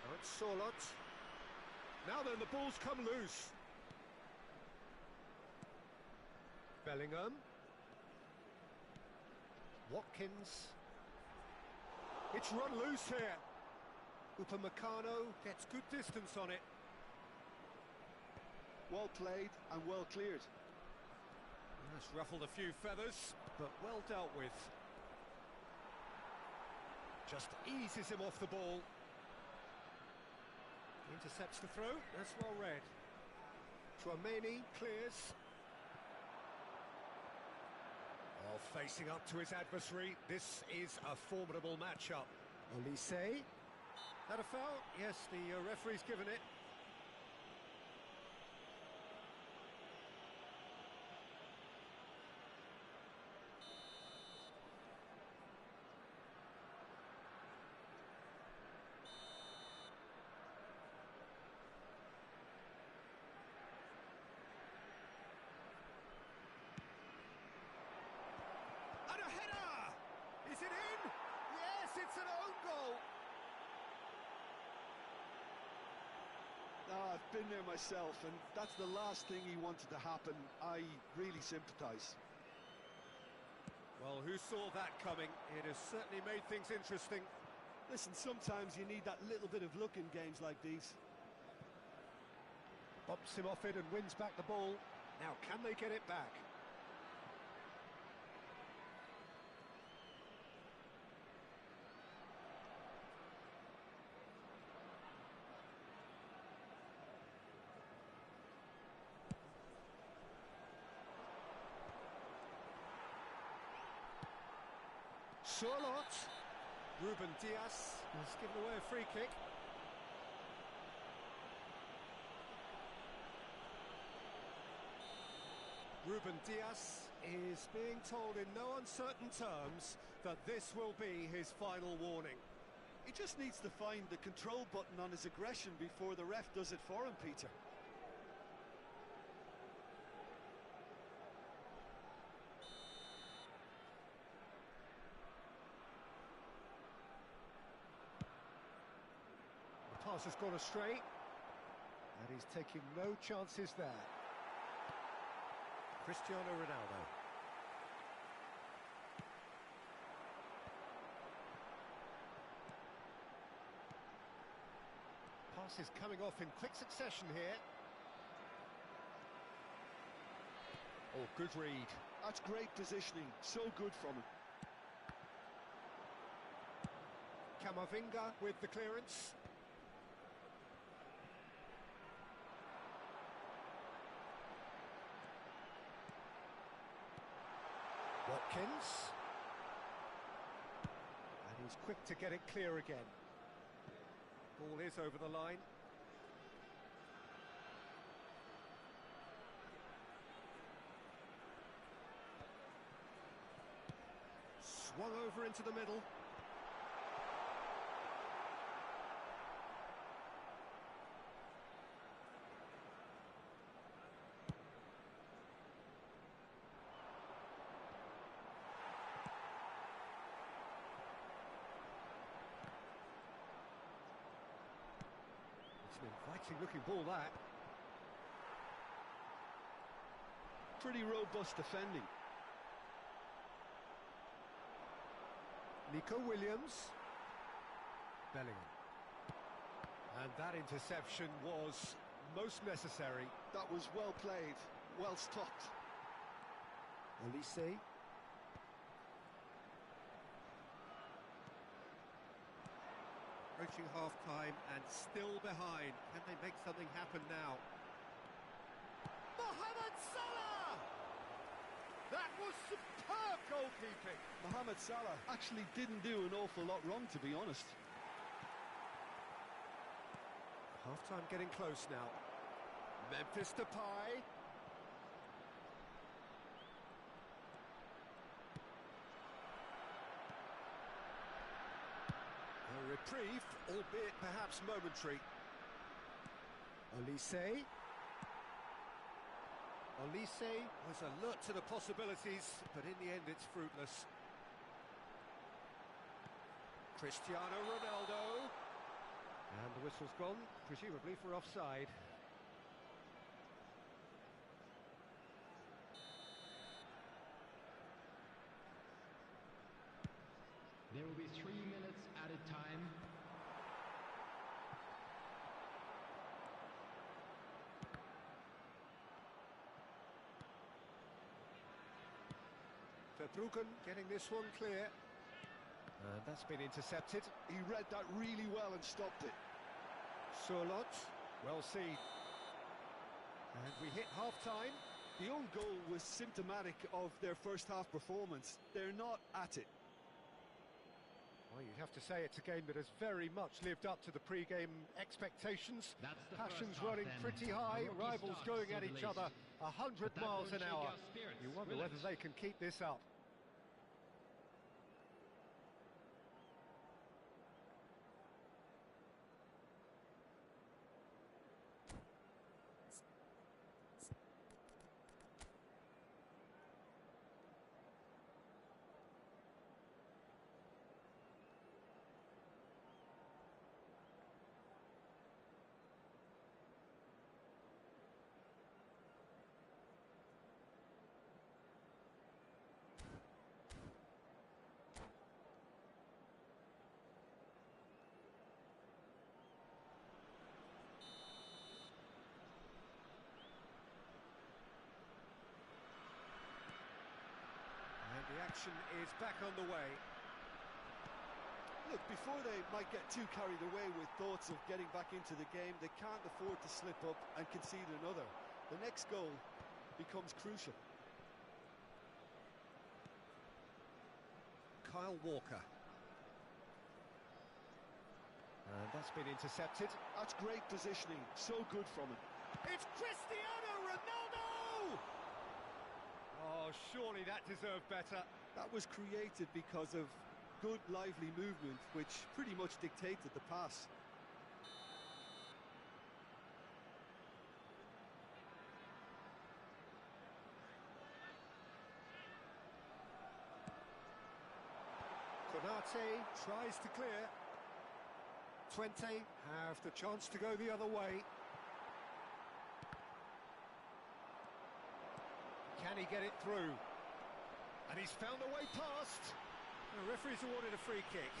Now it's Sorlot. Now then, the ball's come loose. Bellingham. Watkins. It's run loose here. Upamecano gets good distance on it. Well played and well cleared. That's ruffled a few feathers, but well dealt with. Just eases him off the ball. Intercepts the throw, that's well read. Tchouaméni clears. Oh, facing up to his adversary, this is a formidable matchup. Olise. That a foul? Yes, the referee's given it. Is it in? Yes, it's an own goal. I've been there myself, and that's the last thing he wanted to happen. I really sympathise. Well, who saw that coming? It has certainly made things interesting. Listen, sometimes you need that little bit of luck in games like these. Bumps him off it and wins back the ball. Now, can they get it back? Surlot. Ruben Diaz has given away a free kick. Ruben Diaz is being told in no uncertain terms that this will be his final warning. He just needs to find the control button on his aggression before the ref does it for him, Peter. The pass has gone astray, and he's taking no chances there. Cristiano Ronaldo. Pass is coming off in quick succession here. Oh, good read. That's great positioning, so good from him. Camavinga with the clearance. Watkins. And he's quick to get it clear again. Ball is over the line. Swung over into the middle. It's an inviting looking ball, that. Pretty robust defending. Nico Williams. Bellingham. And that interception was most necessary. That was well played, well stopped. Olise. Approaching half-time and still behind. Can they make something happen now? Mohamed Salah! That was superb goalkeeping. Mohamed Salah actually didn't do an awful lot wrong, to be honest. Half-time getting close now. Memphis Depay. A reprieve, albeit perhaps momentary. Olise. Olise was alert to the possibilities, but in the end it's fruitless. Cristiano Ronaldo. And the whistle's gone, presumably for offside. There will be 3 minutes added time. Verbruggen getting this one clear. And that's been intercepted. He read that really well and stopped it. Surlot, well seen. And we hit half-time. The own goal was symptomatic of their first half performance. They're not at it. Well, you'd have to say it's a game that has very much lived up to the pre-game expectations. That's the Passions first half running then. pretty A high, rookie rivals start, going to at say the each other least. 100 But that miles won't an shake hour. our spirits, You wonder will whether it? they can keep this up. The action is back on the way. Look, before they might get too carried away with thoughts of getting back into the game, they can't afford to slip up and concede another. The next goal becomes crucial. Kyle Walker. And that's been intercepted. That's great positioning, so good from him. It's Cristiano Ronaldo! Oh, surely that deserved better. That was created because of good, lively movement, which pretty much dictated the pass. Konate tries to clear. 20 have the chance to go the other way. Can he get it through? And he's found a way past. The referee's awarded a free kick.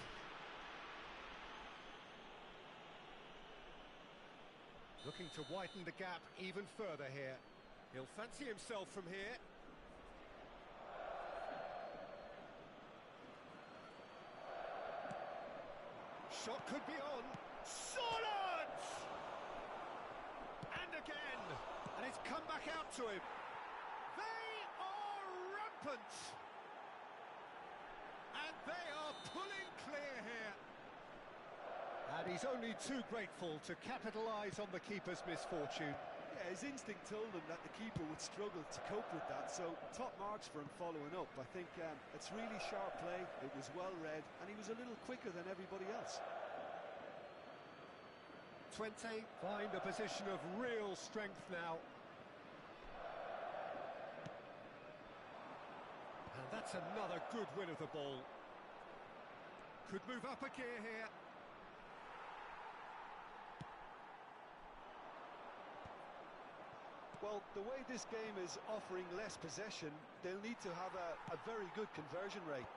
Looking to widen the gap even further here. He'll fancy himself from here. Shot could be on. Solid! And again. And it's come back out to him. They are rampant. And they are pulling clear here. And he's only too grateful to capitalise on the keeper's misfortune. Yeah, his instinct told him that the keeper would struggle to cope with that, so top marks for him following up. I think it's really sharp play, it was well read, and he was a little quicker than everybody else. 20 find a position of real strength now. And that's another good win of the ball. Could move up a gear here. Well, the way this game is offering less possession, they'll need to have a very good conversion rate.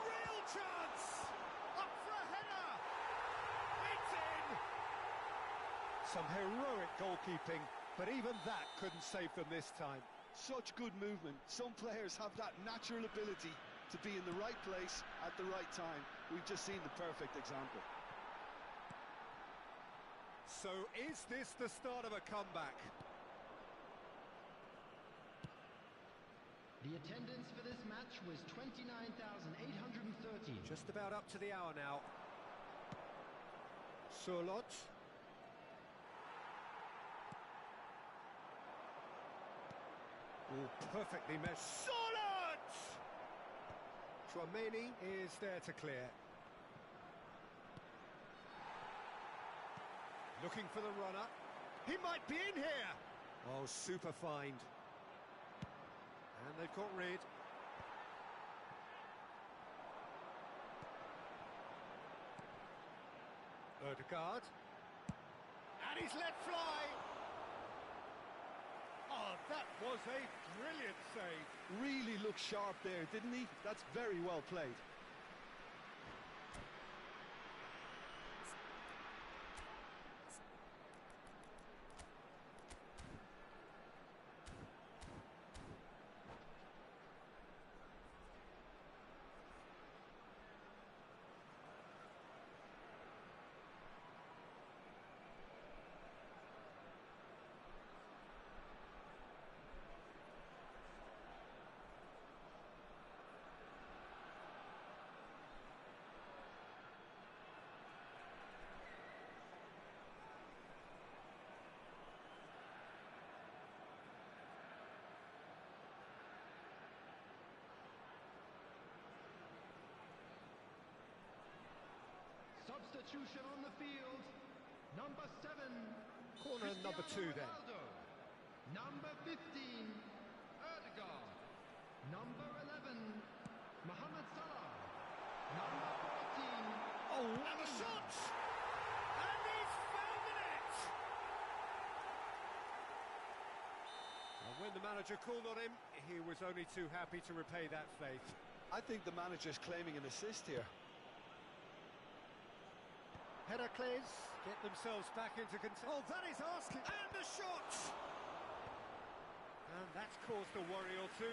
Real chance! Up for a header! It's in! Some heroic goalkeeping, but even that couldn't save them this time. Such good movement. Some players have that natural ability to be in the right place at the right time. We've just seen the perfect example. So is this the start of a comeback? The attendance for this match was 29,830. Just about up to the hour now. Surlot. Oh, perfectly meshed. Surlot! Chouameni is there to clear. Looking for the runner. He might be in here. Oh, super find. And they've got rid. Ødegaard. And he's let fly. Oh, that was a brilliant save. Really looked sharp there, didn't he? That's very well played. Substitution on the field. Number 7. Corner number 2 then. Ronaldo. Number 15. Ødegaard. Number 11. Mohamed Salah. Number 14. Oh, and a shot! And he's found the net! And when the manager called on him, he was only too happy to repay that faith. I think the manager's claiming an assist here. Heracles get themselves back into control. Oh, that is asking. And the shot! And that's caused a worry or two.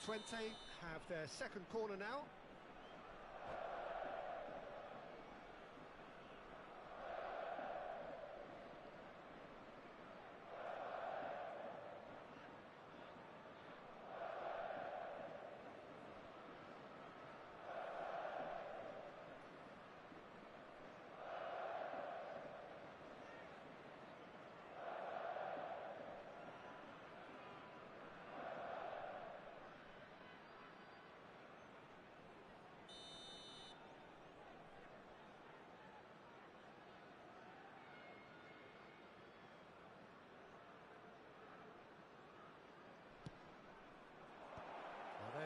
Twente have their second corner now.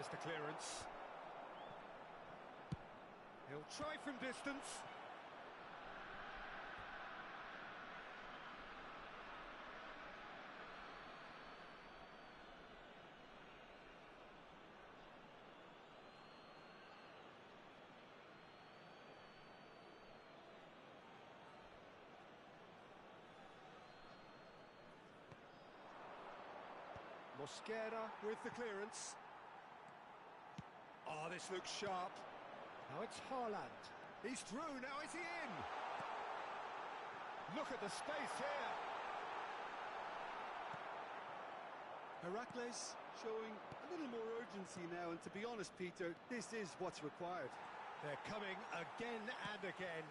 There's the clearance. He'll try from distance. Mosquera with the clearance. Oh, this looks sharp. Now it's Haaland. He's through, now is he in? Look at the space here. Heracles showing a little more urgency now, and to be honest, Peter, this is what's required. They're coming again and again.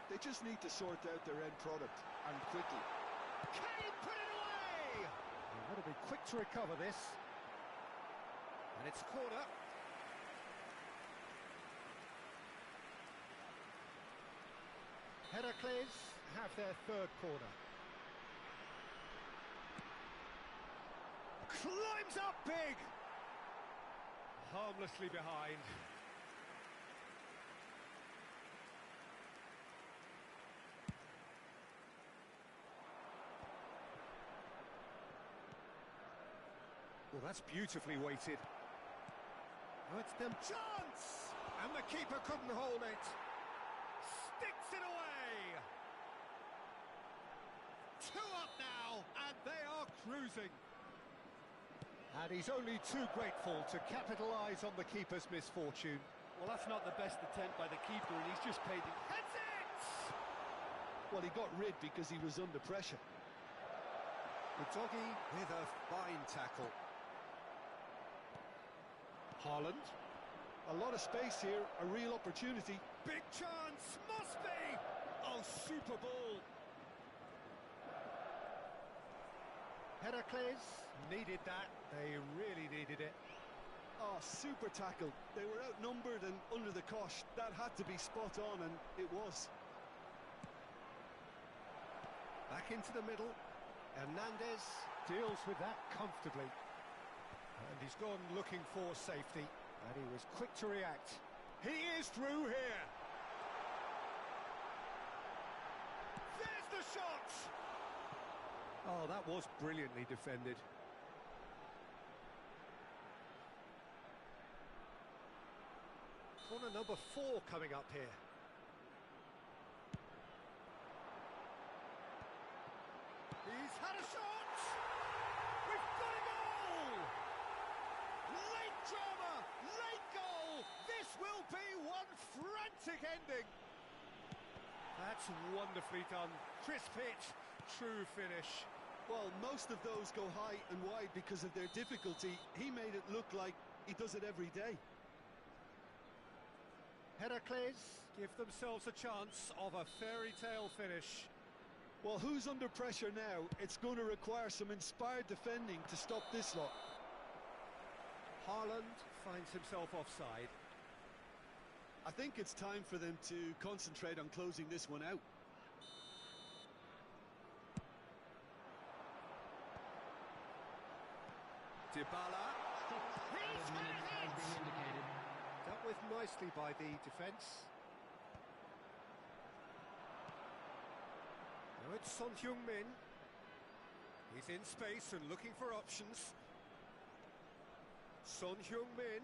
They just need to sort out their end product, and quickly. Can he put it away? They've got to be quick to recover this. And it's corner. Heracles have their third corner. Climbs up big! Harmlessly behind. Well, that's beautifully weighted. Oh, it's them chance! And the keeper couldn't hold it. Sticks it away! 2 up now, and they are cruising. And he's only too grateful to capitalise on the keeper's misfortune. Well, that's not the best attempt by the keeper, and he's just paid it. Heads it! Well, he got rid because he was under pressure. Udogi with a fine tackle. Haaland. A lot of space here, a real opportunity. Big chance, must be! Oh, super ball. Heracles needed that, they really needed it. Oh, super tackle. They were outnumbered and under the cosh. That had to be spot on, and it was. Back into the middle. Hernandez deals with that comfortably. And he's gone looking for safety. And he was quick to react. He is through here. There's the shot! Oh, that was brilliantly defended. Corner number 4 coming up here. He's had a shot! We've got a goal! Late drama, late goal! This will be one frantic ending! That's wonderfully done. Crisp hit, true finish. Well, most of those go high and wide because of their difficulty. He made it look like he does it every day. Heracles give themselves a chance of a fairy tale finish. Well, who's under pressure now? It's going to require some inspired defending to stop this lot. Haaland finds himself offside. I think it's time for them to concentrate on closing this one out. Dybala. He's Has been indicated. dealt with nicely by the defence. Now it's Son Heung-min. He's in space and looking for options. Son Heung-min.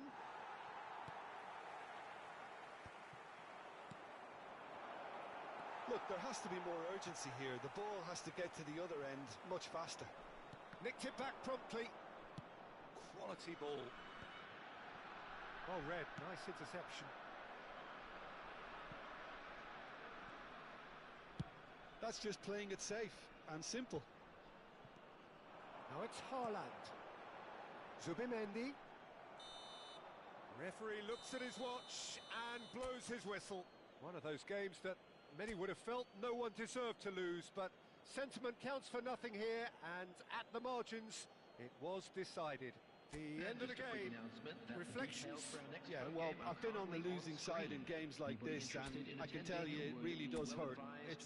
Look, there has to be more urgency here. The ball has to get to the other end much faster. Nicked it back promptly. Quality ball. Well read, nice interception. That's just playing it safe and simple. Now it's Haaland. Zubimendi. Referee looks at his watch and blows his whistle. One of those games that many would have felt no one deserved to lose, but sentiment counts for nothing here, and at the margins, it was decided. The end of the game. Reflections? Yeah, well, I've been on the losing side in games like this, and I can tell you it really does hurt. It's